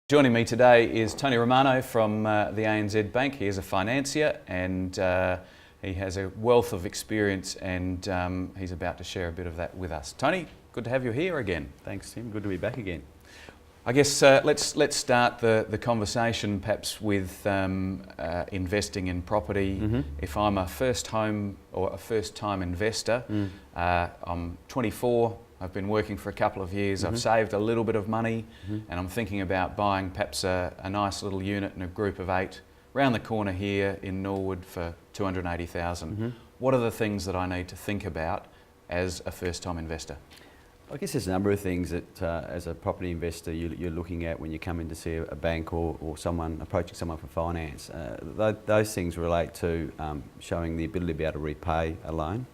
Joining me today is Tony Romano from the ANZ Bank. He is a financier and he has a wealth of experience, and he's about to share a bit of that with us. Tony, good to have you here again. Thanks, Tim. Good to be back again. I guess let's start the conversation perhaps with investing in property. If I'm a first home or a first time investor, I'm 24. I've been working for a couple of years, I've saved a little bit of money, and I'm thinking about buying perhaps a nice little unit in a group of 8 round the corner here in Norwood for $280,000. What are the things that I need to think about as a first-time investor? I guess there's a number of things that as a property investor you're looking at when you come in to see a bank or someone approaching someone for finance. Those things relate to showing the ability to be able to repay a loan.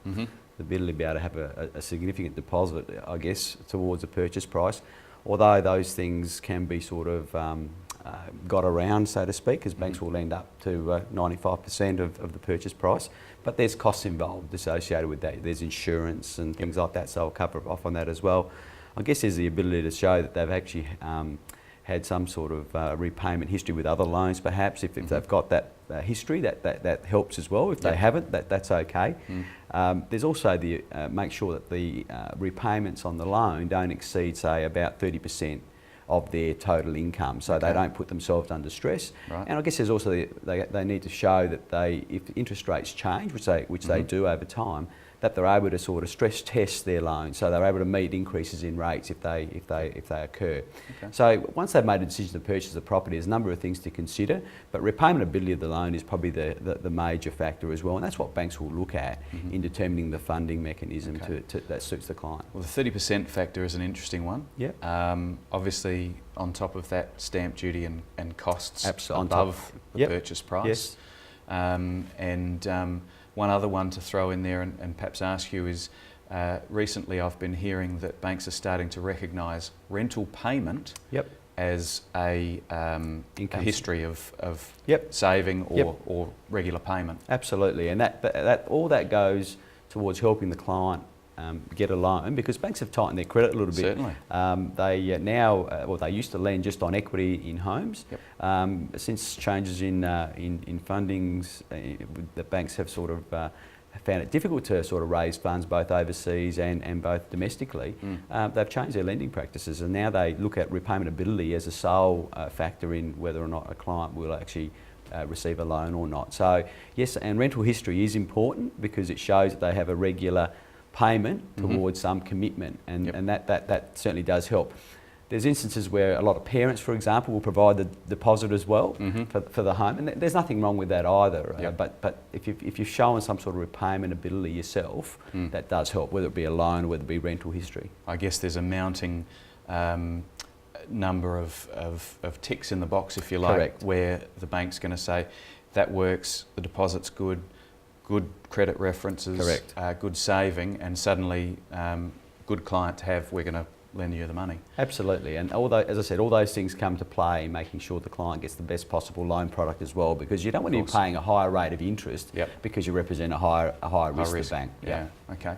The ability to be able to have a significant deposit, I guess, towards a purchase price. Although those things can be sort of got around, so to speak, because banks will lend up to 95% of the purchase price. But there's costs involved associated with that. There's insurance and things like that, so I'll cover off on that as well. I guess there's the ability to show that they've actually had some sort of repayment history with other loans, perhaps. If they've got that history, that helps as well. If they haven't, that's okay. There's also the make sure that the repayments on the loan don't exceed, say, about 30% of their total income, so they don't put themselves under stress. And I guess there's also they need to show that if interest rates change, which they do over time, that they're able to sort of stress test their loan, so they're able to meet increases in rates if they occur. So once they've made a decision to purchase the property, there's a number of things to consider, but repayment ability of the loan is probably the major factor as well, and that's what banks will look at in determining the funding mechanism that suits the client. Well, the 30% factor is an interesting one. Obviously, on top of that, stamp duty and costs above the purchase price. One other one to throw in there and perhaps ask you is, recently I've been hearing that banks are starting to recognise rental payment as a history of saving or regular payment. Absolutely, and that all that goes towards helping the client get a loan, because banks have tightened their credit a little bit. Certainly. They now, they used to lend just on equity in homes. Since changes in fundings, the banks have sort of found it difficult to sort of raise funds both overseas and both domestically. They've changed their lending practices, and now they look at repayment ability as a sole factor in whether or not a client will actually receive a loan or not. So yes, and rental history is important because it shows that they have a regular payment towards some commitment, and that certainly does help. There's instances where a lot of parents, for example, will provide the deposit as well for the home, and there's nothing wrong with that either. But if you're showing some sort of repayment ability yourself, that does help, whether it be a loan or whether it be rental history. I guess there's a mounting number of ticks in the box, if you like, where the bank's going to say, that works, the deposit's good credit references, good saving, and suddenly good client to have, we're going to lend you the money. Absolutely, and as I said, all those things come to play in making sure the client gets the best possible loan product as well, because you don't want to be paying a higher rate of interest because you represent a higher risk to the bank. Okay.